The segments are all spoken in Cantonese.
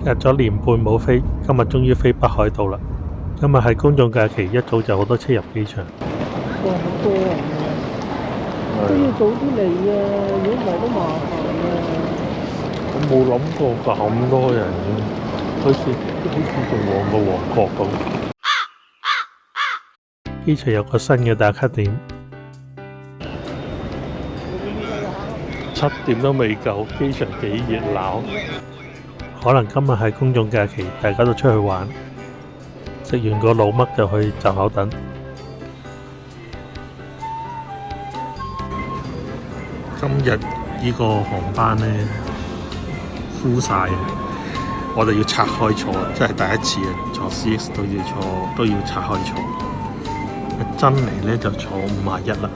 隔咗年半冇飛，今日終於飛北海道啦！今日係公眾假期，一早就好多車入機場。哇！好多人啊，都要早啲嚟啊，如果唔係都麻煩啊。我冇諗過咁多人嘅，好似仲旺過旺角咁。機場有個新嘅打卡點，7點都未夠，機場幾熱鬧。可能今日係公眾假期，大家都出去玩，食完個老麥就去站口等。今日呢個航班呢，full晒，我哋要拆開坐，真係第一次啊！坐 CX 都要拆開坐。珍妮呢就坐51啦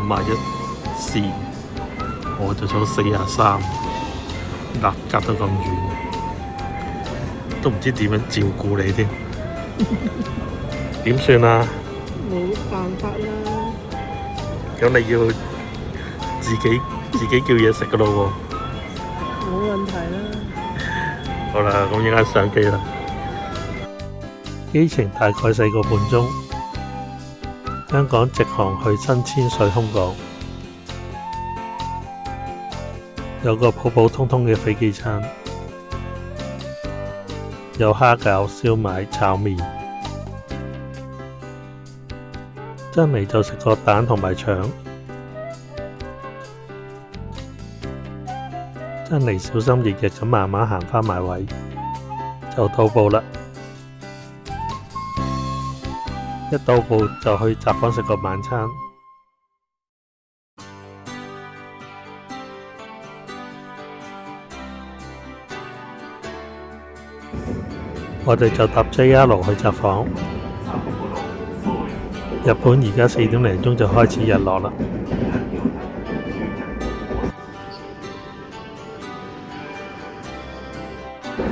，51C，我就坐43，隔到咁遠，都唔知點樣照顧你添，點算啊？冇辦法啦。咁你要自己叫嘢食噶咯喎，冇問題啦。好啦，咁依家上機啦。機程大概4個半鐘，香港直航去新千歲空港，有個普普通通嘅飛機餐，有蝦餃、燒賣、炒麵。珍妮就食個蛋同埋腸。珍妮小心翼翼咁慢慢行返埋位，就到埗啦。一到埗就去雜房食個晚餐。我哋就搭 JR 去雜房。日本而家4點零鐘就開始日落啦。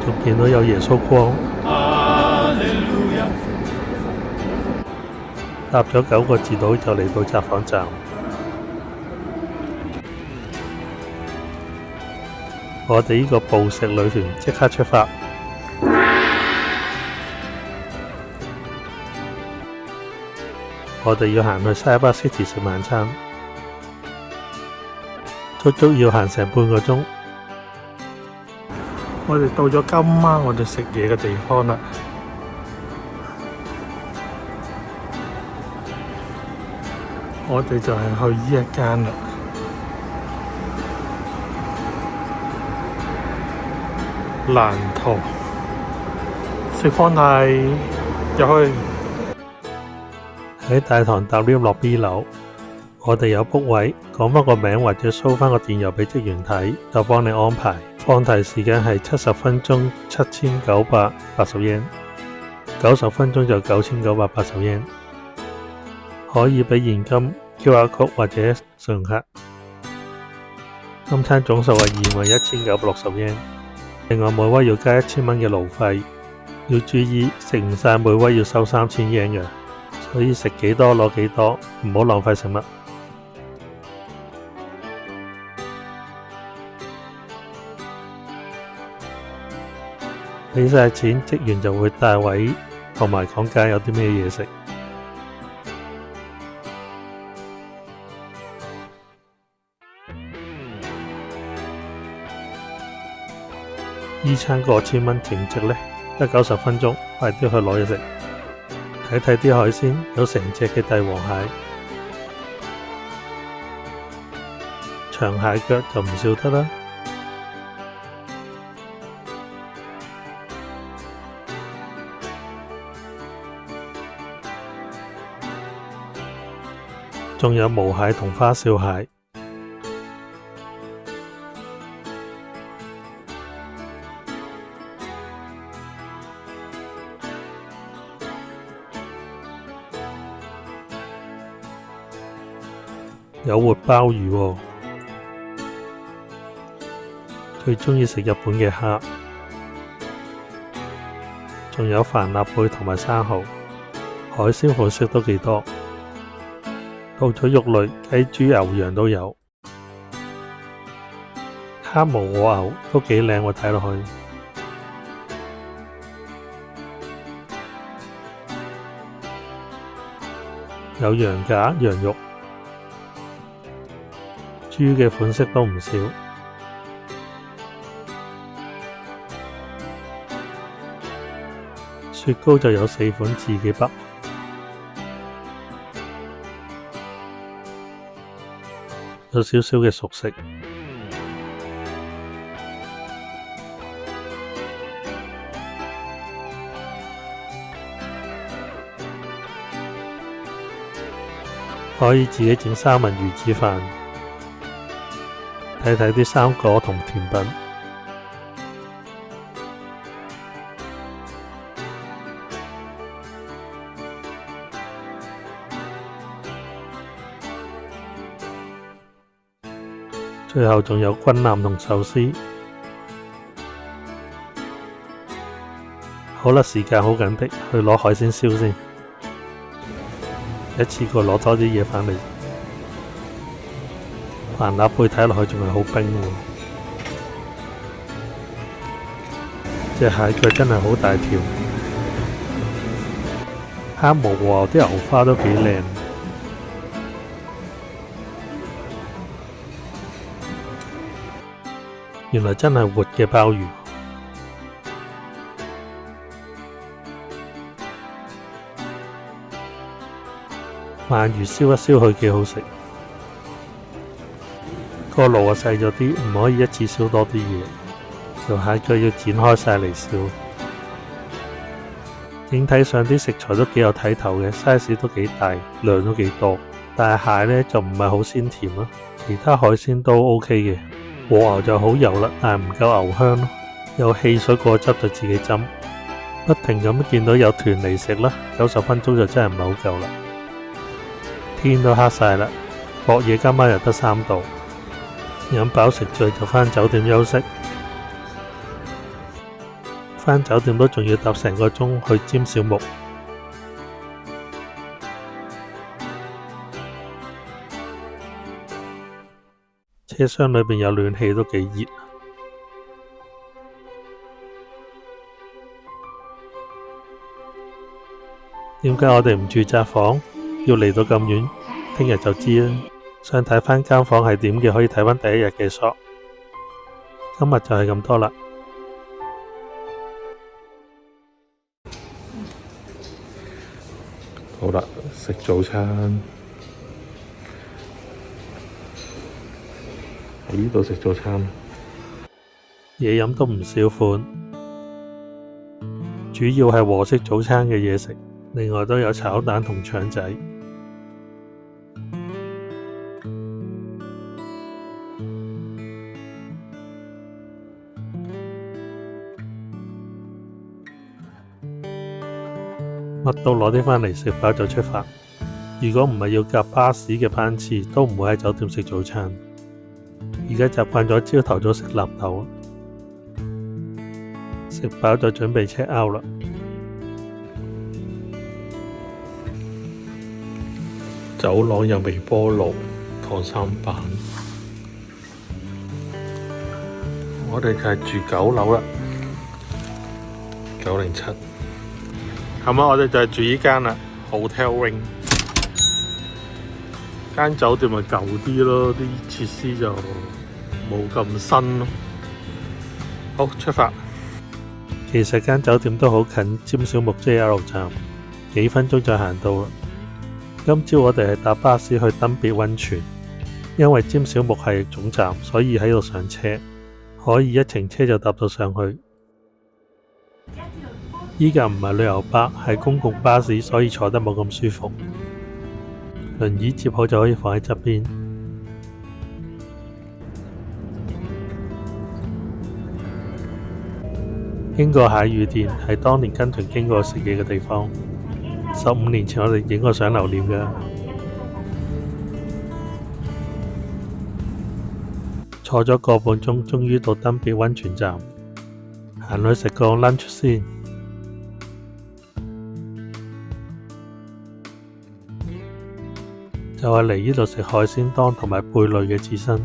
仲見到有耶穌光。搭咗9個字島就嚟到札幌站。我哋呢個暴食旅團即刻出發。我哋要行去 Cyber City 食晚餐，足足要行成半個鐘。我哋到咗今晚我哋食嘢嘅地方啦。我哋就係去呢一間啦。蘭圖食放題入去。喺大堂搭 lift 落 B 樓，我哋有 book 位，講返個名或者 show 返個電郵俾職員睇，就幫你安排。放題時間係70分鐘，7980 yen，90 分鐘就9980 yen，可以俾現金、QR code 或者信用卡。今餐總數係21,960 yen，另外每位要加1000蚊嘅路費，要注意食唔晒每位要收3000 yen 嘅。所以食幾多攞幾多，唔好浪費食物。俾晒錢，職員就會帶位同埋講解有啲咩嘢食。依餐過1000蚊淨值呢，得90分鐘，快啲去攞嘢食。睇睇啲海鮮，有成隻嘅帝王蟹、長蟹腳就唔少得啦。仲有毛蟹同花燒蟹。有活鮑魚喎，佢鍾意食日本嘅蝦，仲有帆立貝同埋生蠔，海鮮款式都幾多。到咗肉類，雞、豬、牛、羊都有。蝦毛和牛都幾靚喎，睇落去。有羊架、羊肉，豬嘅款式都唔少。雪糕就有4款自己北，有少少嘅熟食。可以自己整三文魚子飯，睇睇啲生果同甜品。最後仲有軍艦同壽司。好啦，時間好緊迫，去攞海鮮燒先。一次過攞多啲嘢返嚟。帆立貝睇落去仲係好冰喎，隻蟹腳真係好大條，黑毛喎，啲牛花都幾靚。原來真係活嘅鮑魚。鰻魚燒一燒佢幾好食，個爐細咗啲，唔可以一次燒多啲嘢，條蟹腳要剪開晒嚟燒。整體上啲食材都幾有睇頭嘅 ，size 都幾大，量都幾多，但係蟹呢就唔係好鮮甜咯，其他海鮮都 OK 嘅。和牛就好油啦，但係唔夠牛香咯。有汽水果汁就自己斟，不停咁見到有團嚟食啦，90分鐘就真係唔係好夠啦。天都黑晒啦，博野今晚又得3度，飲飽食醉就返酒店休息。返酒店都仲要搭成個鐘去尖小木。車廂裏邊有暖氣都幾熱。點解我哋唔住宅房？要嚟到咁遠，聽日就知啦。想睇返間房係點嘅，可以睇返第一日嘅 shot。今日就係咁多啦。好啦，食早餐。喺呢度食早餐，嘢飲都唔少款，主要係和式早餐嘅嘢食，另外都有炒蛋同腸仔。乜都攞啲返嚟食飽就出發。如果唔係要夾巴士嘅班次，都唔會喺酒店食早餐。而家習慣咗朝頭早食納豆，食飽就準備 check out 啦。走廊有微波爐、唐三板，我哋就係住9樓啦，907。咁我哋就係住呢間啦 ，Hotel Wing。間酒店咪舊啲咯，啲設施就冇咁新咯。好，出發。其實間酒店都好近尖小木 JR 站，幾分鐘就行到啦。今朝我哋係搭巴士去登別溫泉，因為尖小木係總站，所以喺度上車，可以一程車就搭到上去。依架唔係旅遊巴，係公共巴士，所以坐得冇咁舒服。輪椅接好就可以放喺側邊。經過蟹魚店，係當年跟團經過食嘢嘅地方。15年前我哋影過相留念㗎。坐咗個半鐘，終於到登別溫泉站，行去食個 lunch 先。就係嚟呢度食海鮮檔同埋貝類嘅刺身。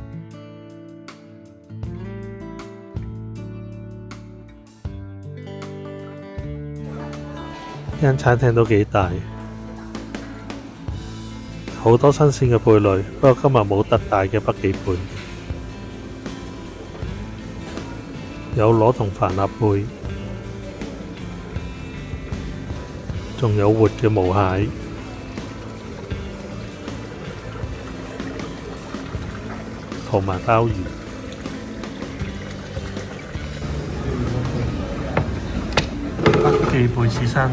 間餐廳都幾大，好多新鮮嘅貝類，不過今日冇特大嘅北極貝，有螺同帆立貝，仲有活嘅毛蟹，同埋鮑魚。北極貝刺身。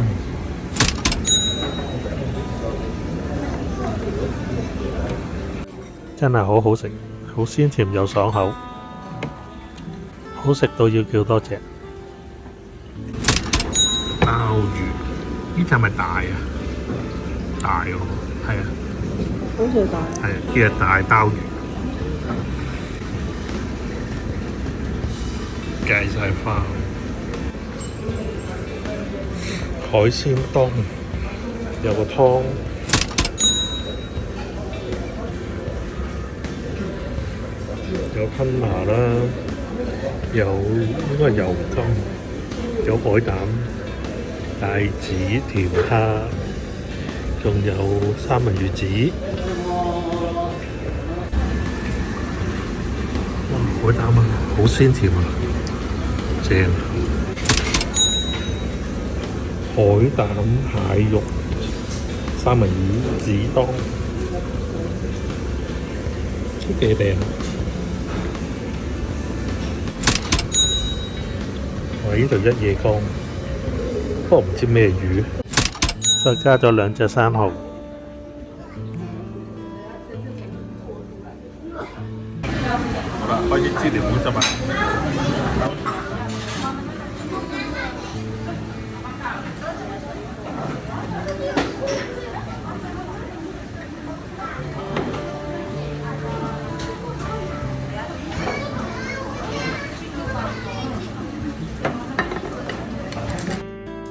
真係好好食，好鮮甜又爽口，好食到要叫多謝。鮑魚，呢隻係咪大啊？大喎，係啊，好似大。係啊，呢隻大鮑魚，計晒花，海鮮凍，有個湯。有吞拿啦，有應該係油甘，有海膽、帶子、條蝦，仲有三文魚子。海膽啊，好鮮甜啊，正！海膽、蟹肉、三文魚子當，都幾靚。呢度一夜光，不過唔知咩魚，再加咗2隻生蠔。好啦，開始資料補汁啊！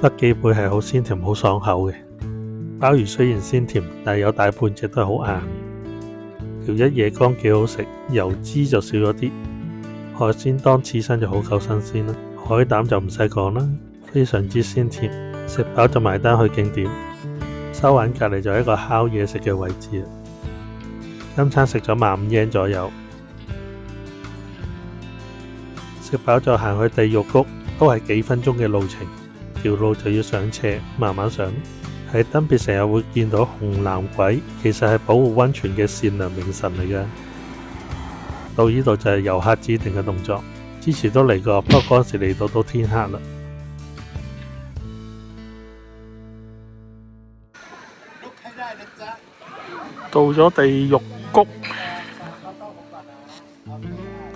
北極貝係好鮮甜、好爽口嘅。鮑魚雖然鮮甜，但係有大半隻都係好硬。條一夜光幾好食，油脂就少咗啲。海鮮當刺身就好夠新鮮啦。海膽就唔使講啦，非常之鮮甜。食飽就埋單去景點，收銀隔離就係一個烤嘢食嘅位置啦。今餐食咗15,000左右，食飽就行去地獄谷，都係幾分鐘嘅路程。條路就要上斜，慢慢上。喺登別成日會見到紅藍鬼，其實係保護溫泉嘅善良明神嚟嘅。到呢度就係遊客指定嘅動作，之前都嚟過，不過嗰時嚟到都天黑啦。到咗地獄谷，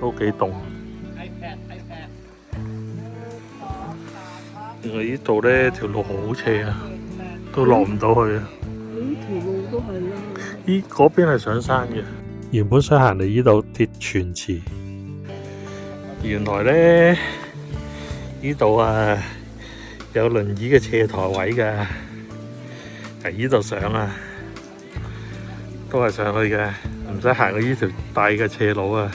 都幾凍。原來呢度呢條路好斜啊，都落唔到去啊！呢條路都係啦。呢嗰邊係上山嘅，原本想行嚟呢度鐵泉池，原來呢呢度啊有輪椅嘅斜台位㗎，喺呢度上啊，都係上去嘅，唔使行過呢條大嘅斜路啊！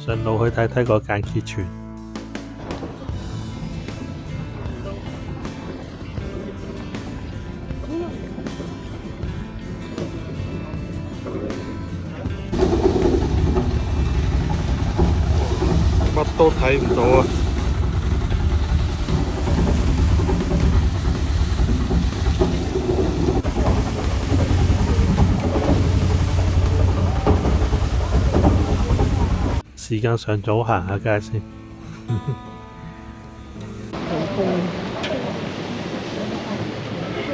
順路去睇睇嗰間鐵泉，乜都睇唔到啊！時間尚早，行下街先。事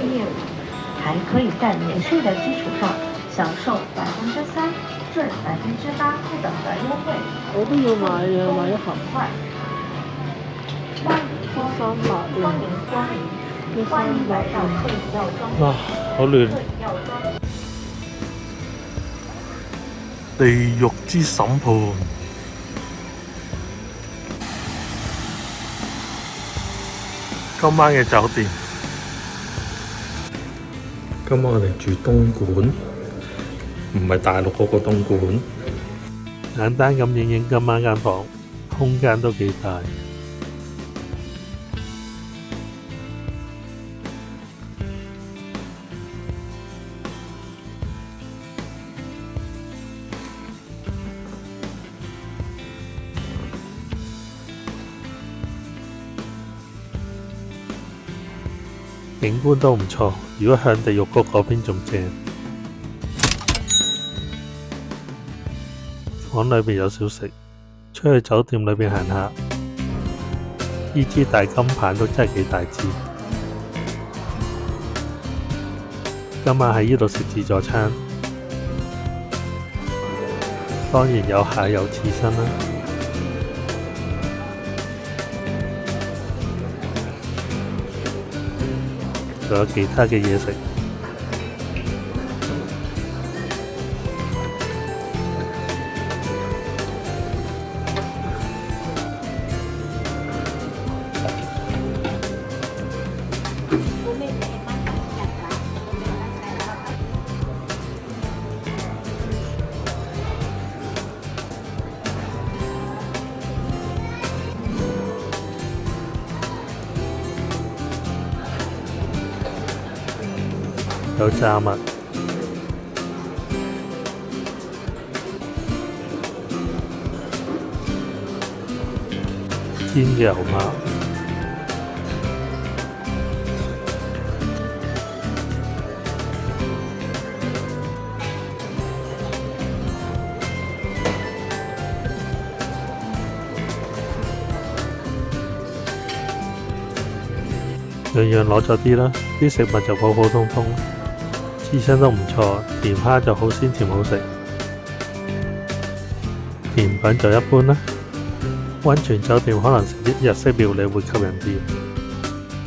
业还可以在免税的基础上享受3%至8%不等的优惠。我都要買啊，買一盒。欢迎光临，欢迎来到特饮药庄。哇，好亂！地獄之審判。今晚嘅酒店，今晚我哋住東莞，唔係大陸嗰個東莞。簡單咁影影今晚間房，空間都幾大。景觀都唔錯，如果向地獄谷嗰邊仲正。房裏邊有小食，出去酒店裏邊行下。呢支大金棒都真係幾大支。今晚喺呢度食自助餐，當然有蟹有刺身啦。仲有其他嘅嘢食。有炸物、煎嘅牛扒、樣樣攞咗啲啦，啲食物就普普通通。刺身都唔錯，甜蝦就好鮮甜好食，甜品就一般啦。溫泉酒店可能食啲日式料理會吸引啲。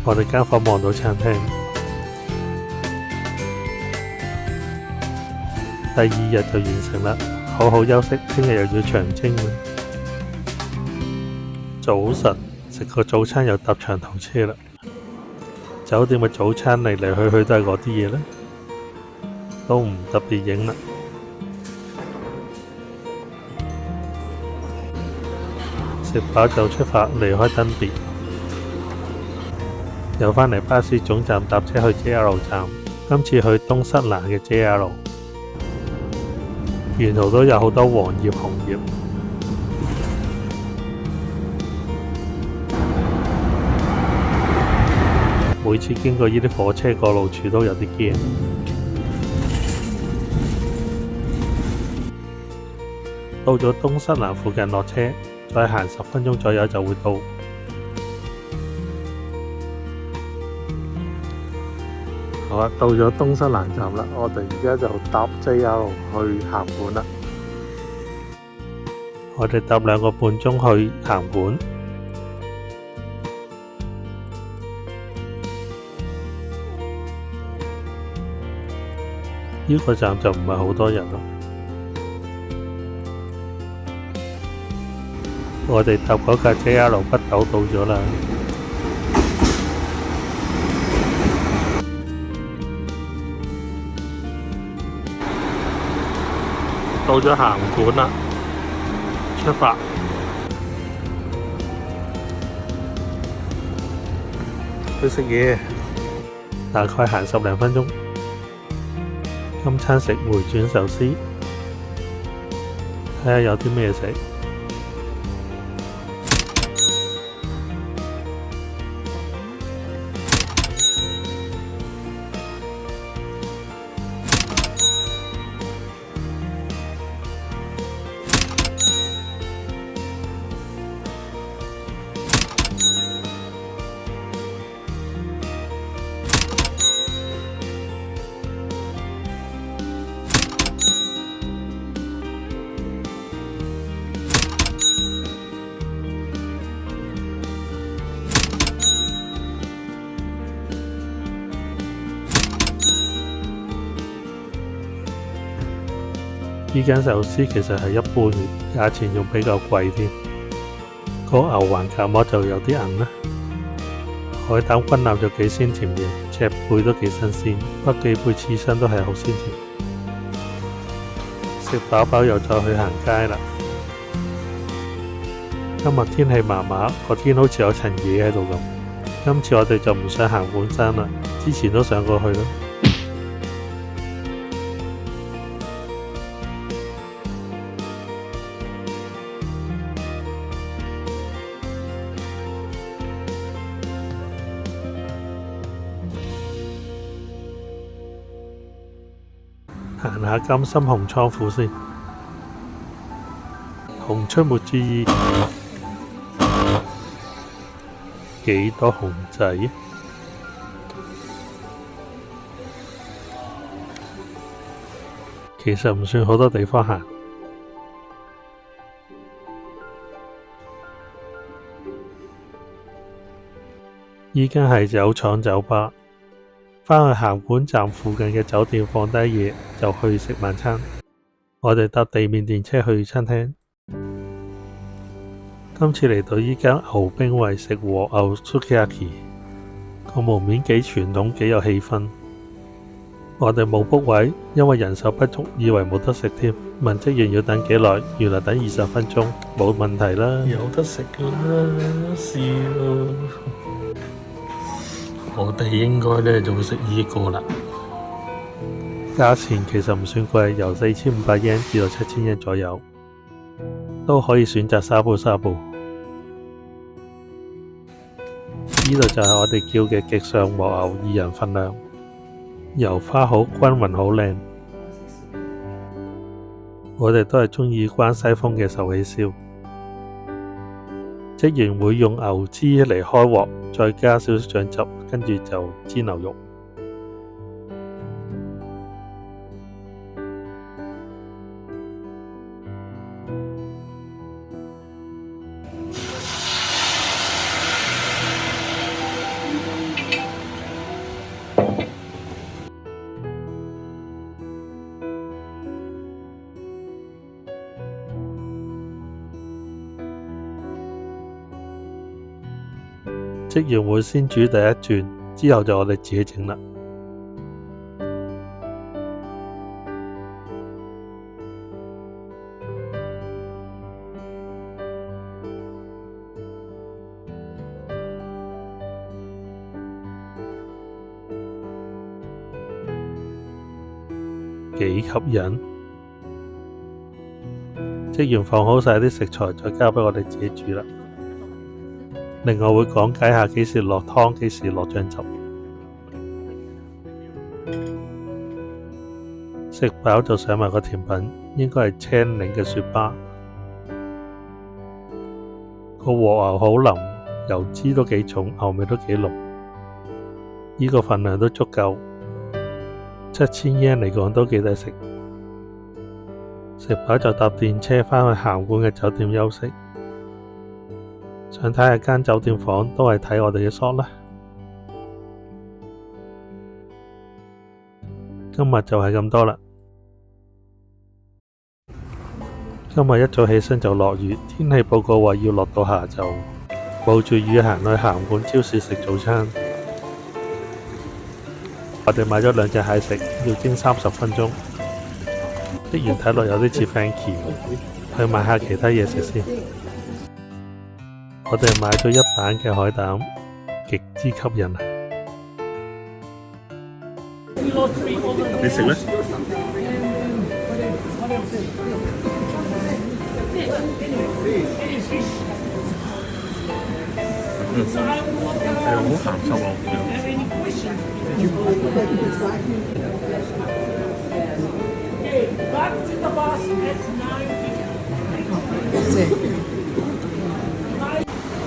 我哋間房望到餐廳。第2日就完成啦，好好休息，聽日又要長征啦。早晨食個早餐又搭長途車啦。酒店嘅早餐嚟嚟去去都係嗰啲嘢啦。都唔特別影啦。食飽就出發離開登別，又返嚟巴士總站搭車去 JR 站。今次去東瑟蘭嘅 JR， 沿途都有好多黃葉紅葉。每次經過呢啲火車過路處都有啲驚。到咗東瑟蘭附近落車，再行10分鐘左右就會到。好啦，到咗東瑟蘭站啦，我哋而家就搭 JR 去函館啦。我哋搭2個半鐘去函館。呢個站就唔係好多人咯。我哋搭嗰架 JR 北斗到咗啦。到咗函館啦，出發。去食嘢，大概行10零分鐘。今餐食回轉壽司，睇下有啲咩食。呢間壽司其實係一般嘅，價錢仲比較貴添。個牛環夾膜就有啲硬啦。海膽軍艦就幾鮮甜嘅，赤貝都幾新鮮，北寄貝刺身都係好鮮甜。食飽飽又再去行街啦。今日天氣麻麻，個天好似有層嘢喺度咁。今次我哋就唔想行本山啦，之前都上過去啦。行下金森熊倉庫先，熊出沒注意，幾多熊仔？其實唔算好多地方行。依家係酒廠酒吧。返去函館站附近嘅酒店放低嘢，就去食晚餐。我哋搭地面電車去餐廳。今次嚟到呢間牛冰位食和牛 sukiyaki， 個門面幾傳統，幾有氣氛。我哋冇 book 位，因為人手不足，以為冇得食添。問職員要等幾耐，原來等20分鐘，冇問題啦。有得食啦，笑。我哋應該呢就會食呢個啦。價錢其實唔算貴，由4500日圓至到7000日圓左右，都可以選擇沙布沙布。呢度就係我哋叫嘅極上和牛2人份量，油花好均勻好靚。我哋都係鍾意關西風嘅壽喜燒。職員會用牛脂嚟開鑊，再加少少醬汁，跟住就煎牛肉。職員會先煮第一轉，之後就我哋自己整啦。幾吸引！職員放好晒啲食材，再交俾我哋自己煮啦。另外會講解下幾時落湯，幾時落醬汁。食飽就上埋個甜品，應該係青檸嘅雪芭。個和牛好腍，油脂都幾重，牛味都幾濃。呢個份量都足夠，7000日圓嚟講都幾抵食。食飽就搭電車返去函館嘅酒店休息。想睇下間酒店房，都係睇我哋嘅 shop 啦。今日就係咁多啦。今日一早起身就落雨，天氣報告話要落到下晝。冒住雨行去函館超市食早餐。我哋買咗2隻蟹食，要蒸30分鐘。職員睇落有啲似 Frankie， 去買下其他嘢食先。我哋買咗1板嘅海膽，極之吸引啊！你食咩？係好鹹濕喎！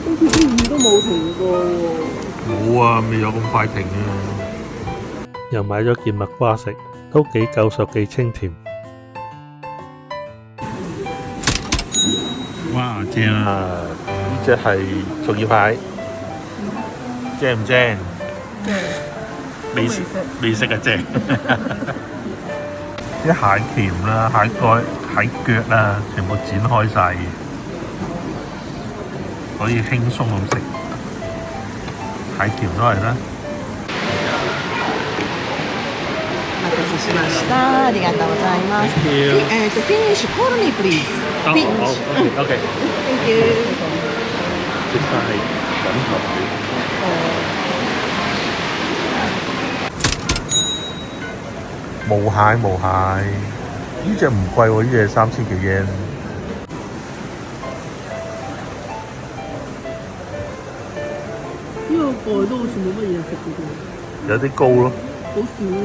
好似啲雨都冇停過喎。冇啊，未有咁快停啊！又買咗件蜜瓜食，都幾夠熟幾清甜。哇，正啊！呢隻係松葉蟹，正唔正？未食啊正！啲蟹鉗啦、蟹蓋、蟹腳啊，全部剪開晒嘅。可以輕鬆咁食，蟹鉗都係啦。お待たせしました。ありがとうございます。フィニッシュ、call me please. Okay. Thank you. 食晒等頭魚。無蟹無蟹，呢隻唔貴喎，呢隻3000幾yen。呢個蓋都好似冇乜嘢食嘅喎，有啲高咯，好少咯，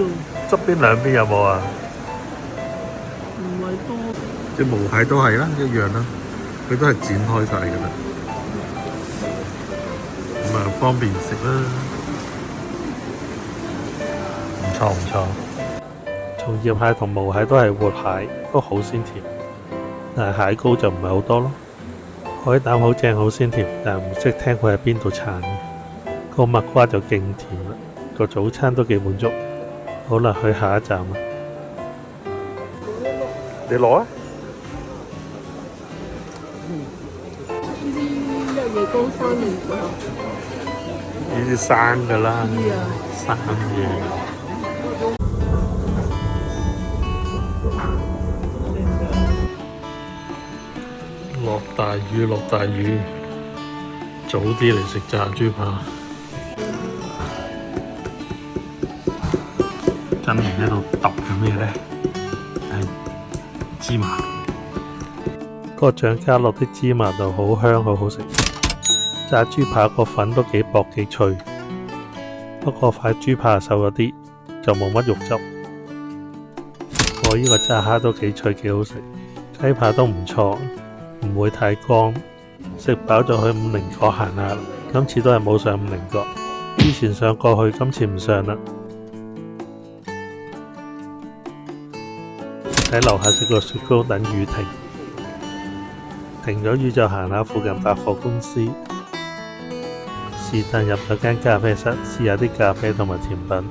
側邊兩邊有冇啊？唔係多。隻無蟹都係啦，一樣啦，佢都係剪開晒㗎啦，咁啊方便食啦，唔錯唔錯。松葉蟹同無蟹都係活蟹，都好鮮甜，但係蟹膏就唔係好多咯。海膽好正好鮮甜，但係唔識聽佢喺邊度產嘅。個蜜瓜就勁甜啦，個早餐都幾滿足。好啦，去下一站啦。你攞啊！呢啲一夜高山嚟㗎，呢啲生㗎啦，知啊，生嘢。落大雨，落大雨，早啲嚟食炸豬扒。真係喺度揼緊咩呢？係芝麻。個醬加落啲芝麻就好香，好好食。炸豬扒個粉都幾薄幾脆，不過塊豬扒瘦咗啲，就冇乜肉汁。我呢個炸蝦都幾脆幾好食，雞扒都唔錯，唔會太乾。食飽就去五稜郭行下啦，今次都係冇上五稜郭，之前上過去，今次唔上啦。喺樓下食個雪糕等雨停，停咗雨就行下附近百貨公司，是但入咗間咖啡室試下啲咖啡同埋甜品。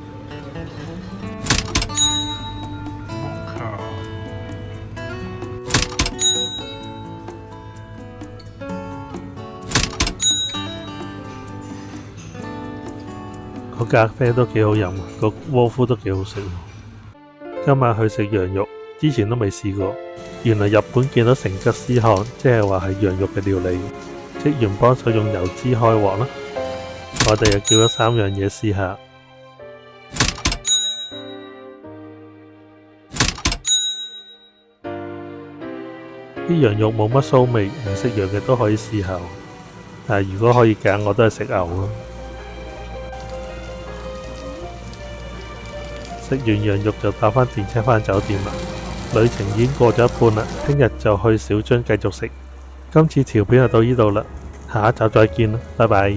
個咖啡都幾好飲，個窩夫都幾好食。今晚去食羊肉，之前都未試過。原來日本見到成吉思汗，即係話係羊肉嘅料理。職員幫手用油脂開鑊啦。我哋又叫咗3樣嘢試下。啲羊肉冇乜騷味，唔食羊嘅都可以試下。但係如果可以揀，我都係食牛咯。食完羊肉就搭返電車返酒店啦。旅程已經過咗一半啦，聽日就去小樽繼續食。今次條片就到呢度啦，下一集再見啦，拜拜。